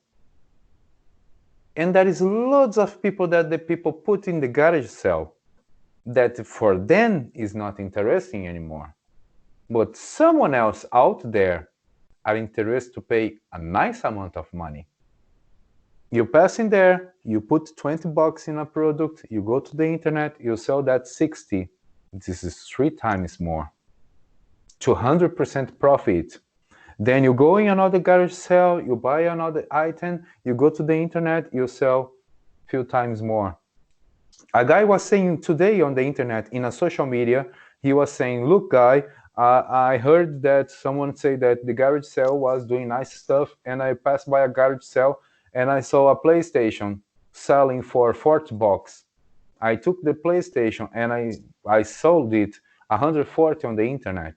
and there is loads of people that the people put in the garage sale that for them is not interesting anymore, but someone else out there are interested to pay a nice amount of money. You pass in there, you put 20 bucks in a product, you go to the internet, you sell that 60. This is 3 times more. 200% profit. Then you go in another garage sale, you buy another item, you go to the internet, you sell few times more. A guy was saying today on the internet in a social media, he was saying, look guy, I heard that someone say that the garage sale was doing nice stuff, and I passed by a garage sale and I saw a PlayStation selling for 40 bucks. I took the PlayStation and I sold it 140 on the internet.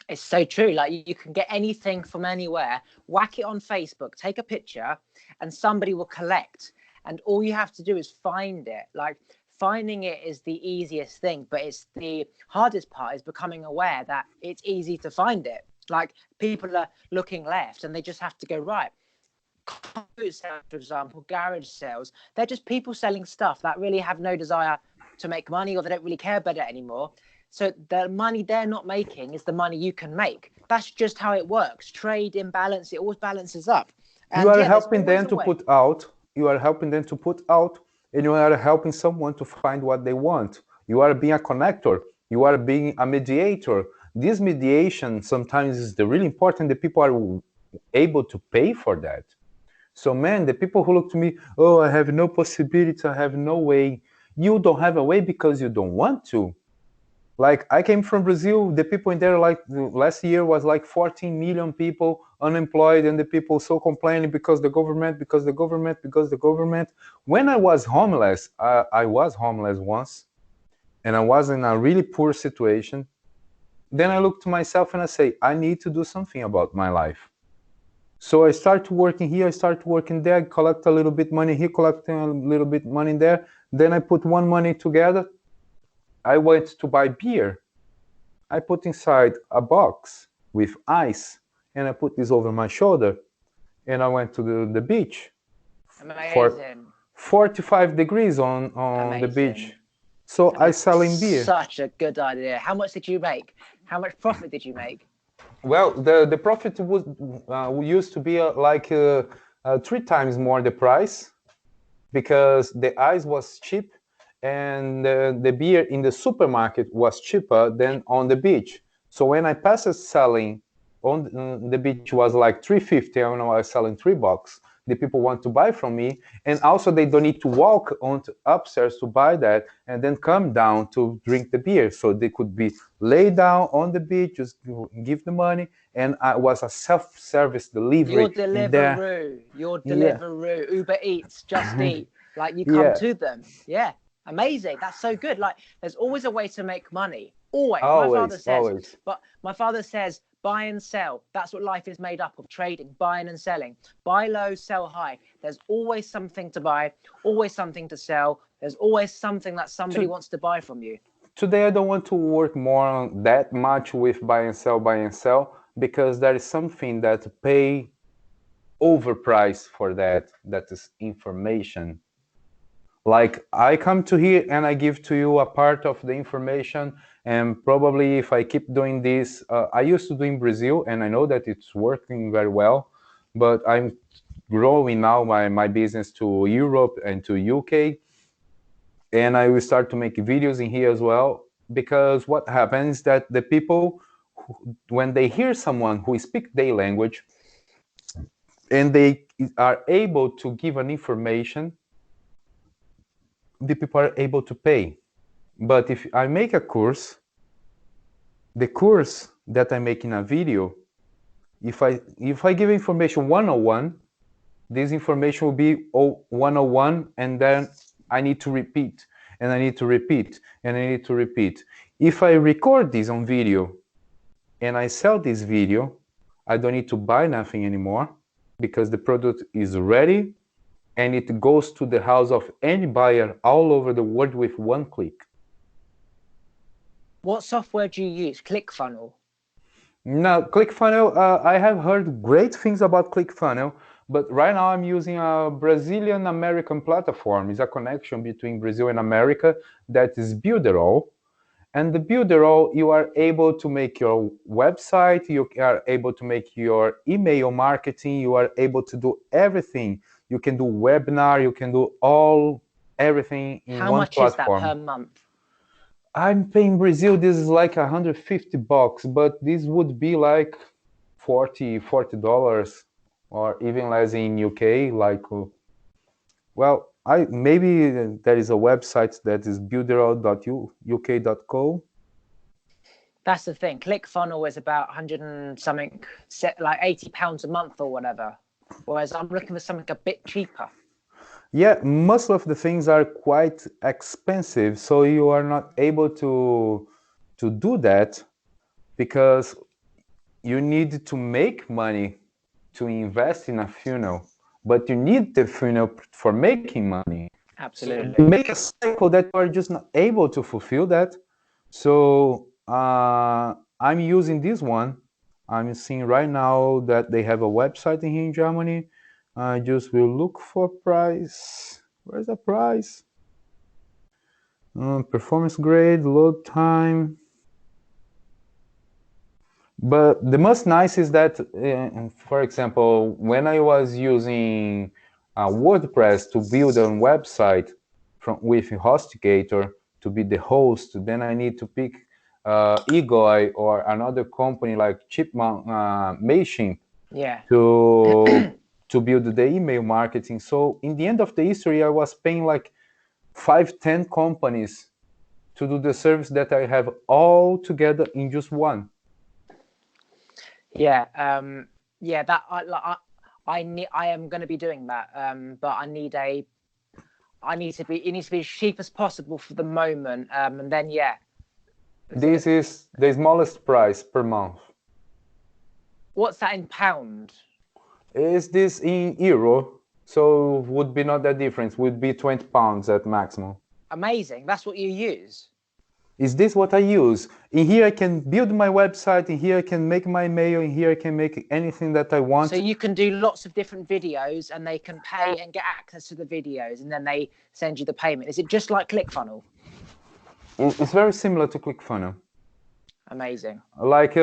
It's so true. Like you can get anything from anywhere, whack it on Facebook, take a picture, and somebody will collect. And all you have to do is find it. Like finding it is the easiest thing, but it's the hardest part is becoming aware that it's easy to find it. Like people are looking left and they just have to go right. Sales, for example, garage sales, they're just people selling stuff that really have no desire to make money, or they don't really care about it anymore. So the money they're not making is the money you can make. That's just how it works. Trade imbalance, it always balances up. And you are yeah, helping them to put out, and you are helping someone to find what they want. You are being a connector, you are being a mediator. This mediation sometimes is the really important that people are able to pay for that. So man, the people who look to me, oh, I have no possibility, I have no way. You don't have a way because you don't want to. Like I came from Brazil, the people in there, like last year was like 14 million people unemployed, and the people so complaining because the government, because the government, because the government. When I was homeless, I was homeless once, and I was in a really poor situation. Then I look to myself and I say, I need to do something about my life. So I start working here, I start working there, collect a little bit money here, collecting a little bit money there. Then I put one money together. I went to buy beer. I put inside a box with ice, and I put this over my shoulder, and I went to the beach for Amazing. 45 degrees on the beach. So That I is selling beer. such a good idea. How much did you make? How much profit did you make? Well, the profit was used to be like 3 times more the price, because the ice was cheap and the beer in the supermarket was cheaper than on the beach. So when I passed selling on the beach was like 350, and I was selling $3. The people want to buy from me, and also they don't need to walk on to upstairs to buy that and then come down to drink the beer. So they could be lay down on the beach, just give the money, and I was a self-service delivery Your in there. Deliveroo, your Yeah, Deliveroo, Uber Eats, Just Eat, like you come yeah, to them. Yeah, amazing. That's so good. Like there's always a way to make money. Always. always, always. But my father says, buy and sell. That's what life is made up of, trading, buying and selling. Buy low, sell high. There's always something to buy, always something to sell. There's always something that somebody wants to buy from you. Today I don't want to work more on that much with buy and sell, because there is something that pay overprice for that is information. Like I come to here and I give to you a part of the information, and probably if I keep doing this, I used to do in Brazil and I know that it's working very well, but I'm growing now my business to Europe and to UK, and I will start to make videos in here as well, because what happens is that the people, when they hear someone who speaks their language and they are able to give an information, the people are able to pay. But if I make a course, the course that I make in a video, if I give information 101, this information will be 101, and then I need to repeat, and I need to repeat, and I need to repeat. If I record this on video and I sell this video, I don't need to buy nothing anymore, because the product is ready and it goes to the house of any buyer all over the world with one click. What software do you use? ClickFunnels? Now, ClickFunnels, I have heard great things about ClickFunnels, but right now I'm using a Brazilian American platform. It's a connection between Brazil and America that is Builderall. And the Builderall, you are able to make your website, you are able to make your email marketing, you are able to do everything. You can do webinar, you can do everything in How one much is that platform. per month? I'm paying Brazil, this is like $150, but this would be like $40, or even less in UK. Like, well, maybe there is a website that is builderall.uk.co. That's the thing. ClickFunnels is about 100 and something, like £80 a month or whatever. Whereas I'm looking for something a bit cheaper. Yeah, most of the things are quite expensive, so you are not able to do that, because you need to make money to invest in a funnel, but you need the funnel for making money. Absolutely. So you make a cycle that you are just not able to fulfill that. So I'm using this one. I'm seeing right now that they have a website in here in Germany. I just will look for price. Where's the price? Performance grade, load time. But the most nice is that, for example, when I was using WordPress to build a website with HostGator to be the host, then I need to pick Egoy or another company like Chipmunk, Mailchimp, Yeah. to build the email marketing. So in the end of the history, I was paying like 5, 10 companies to do the service that I have all together in just one. Yeah, yeah. That I am going to be doing that. But I need to be. It needs to be as cheap as possible for the moment. And then yeah. This is the smallest price per month. What's that in pound? Is this in euro? So would be not that difference. Would be 20 pounds at maximum. Amazing. That's what you use. Is this what I use? In here I can build my website, in here I can make my mail, in here I can make anything that I want. So you can do lots of different videos and they can pay and get access to the videos and then they send you the payment. Is it just like ClickFunnels? It's very similar to ClickFunnels. Amazing. Like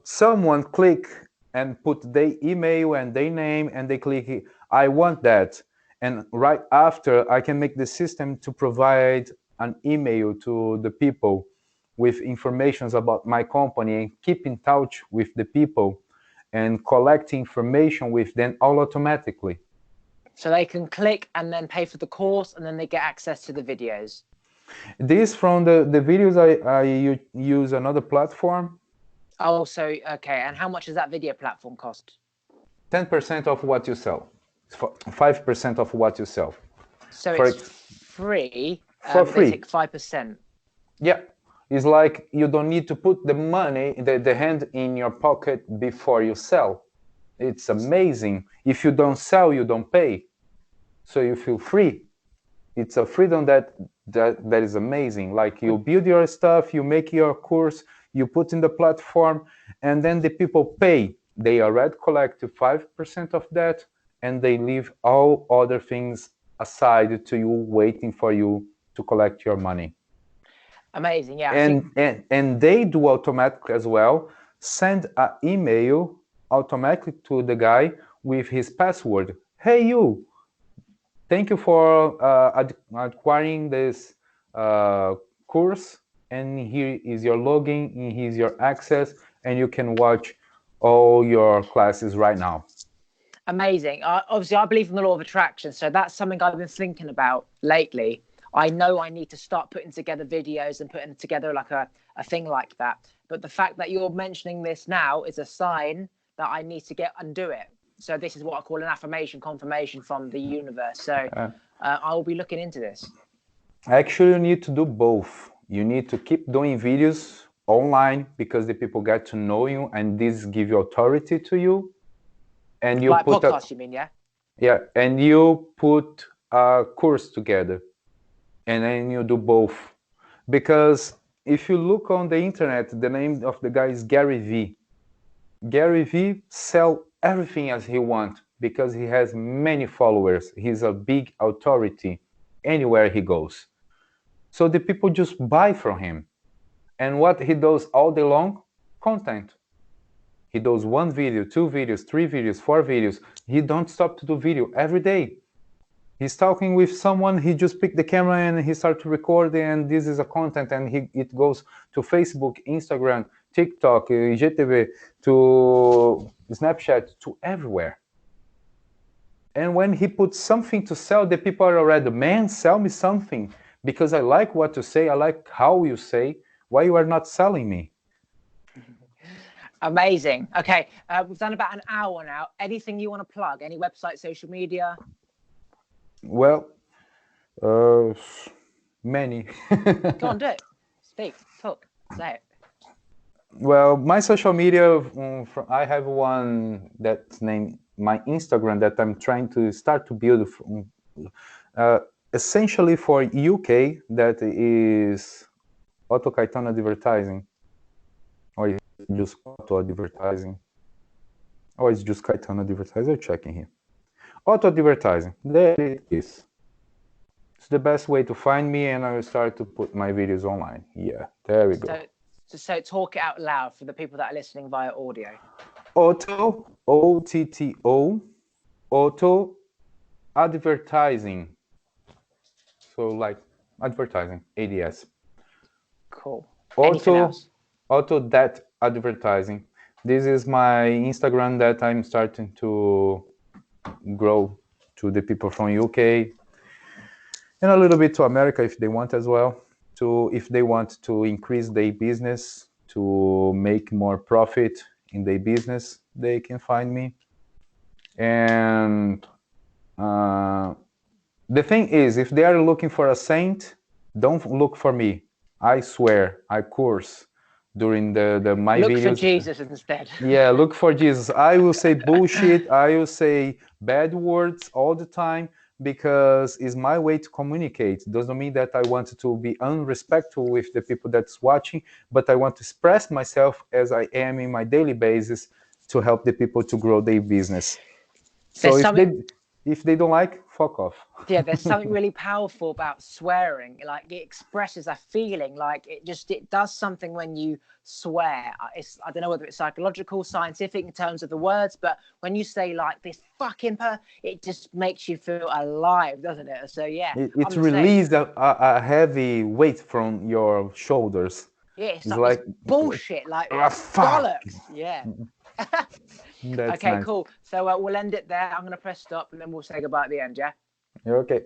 someone click and put their email and their name and they click, I want that. And right after I can make the system to provide an email to the people with information about my company and keep in touch with the people and collect information with them all automatically. So they can click and then pay for the course and then they get access to the videos. This from the videos I use another platform. Oh, so, okay. And how much does that video platform cost? 10% of what you sell. 5% of what you sell. So it's free. For free. They take 5%. Yeah. It's like you don't need to put the money, the hand in your pocket before you sell. It's amazing. If you don't sell, you don't pay. So you feel free. It's a freedom that is amazing. Like you build your stuff, you make your course, you put in the platform, and then the people pay. They already collect 5% of that, and they leave all other things aside to you, waiting for you to collect your money. Amazing, yeah. And they do automatically as well, send an email automatically to the guy with his password. Hey, you, thank you for acquiring this course, and here is your login, and here's your access, and you can watch all your classes right now. Amazing. Obviously, I believe in the law of attraction, so that's something I've been thinking about lately. I know I need to start putting together videos and putting together like a thing like that. But the fact that you're mentioning this now is a sign that I need to get and do it. So this is what I call an affirmation, confirmation from the universe. So I will be looking into this. Actually, you need to do both. You need to keep doing videos online because the people get to know you, and this give you authority to you. And you like put podcasts, you mean, yeah? Yeah, and you put a course together, and then you do both. Because if you look on the internet, the name of the guy is Gary V. Gary V sell everything as he wants because he has many followers. He's a big authority anywhere he goes. So the people just buy from him. And what he does all day long? Content. He does 1 video, 2 videos, 3 videos, 4 videos. He don't stop to do video every day. He's talking with someone, he just picked the camera and he starts to record, and this is a content, and it goes to Facebook, Instagram, TikTok, IGTV, to Snapchat, to everywhere. And when he puts something to sell, the people are already, man, sell me something, because I like what you say, I like how you say, why you are not selling me? Amazing. Okay, we've done about an hour now. Anything you want to plug? Any website, social media? Well, many. Go on, do it. Speak, talk, say it. Well, my social media, I have one that's named my Instagram that I'm trying to start to build essentially for UK, that is Otto Caetano Advertising. Or is it just Otto Advertising? Or is it just Caetano Advertising? I'm checking here. Otto Advertising, there it is. It's the best way to find me, and I will start to put my videos online. Yeah, there we go. So talk it out loud for the people that are listening via audio. Otto, O-T-T-O, Otto Advertising. So like advertising, ADS. Cool. Anything else? Otto.advertising. This is my Instagram that I'm starting to grow to the people from UK and a little bit to America if they want as well. to, if they want to increase their business, to make more profit in their business, they can find me. And the thing is, if they are looking for a saint, don't look for me. I swear, I curse during the my Look videos. for Jesus instead. Yeah, look for Jesus. I will say bullshit. I will say bad words all the time because it's my way to communicate. Doesn't mean that I want to be unrespectful with the people that's watching, but I want to express myself as I am in my daily basis to help the people to grow their business. So There's something, if they don't like, fuck off. yeah, there's something really powerful about swearing. Like it expresses a feeling. Like it does something when you swear. I don't know whether it's psychological, scientific in terms of the words, but when you say like this fucking it just makes you feel alive, doesn't it? So yeah, It I'm the same. released a heavy weight from your shoulders. Yeah, it's It's like this like, bullshit, like fuck. bollocks. Yeah. That's Okay, nice. cool. So we'll end it there. I'm gonna press stop and then we'll say goodbye at the end. Yeah. Okay.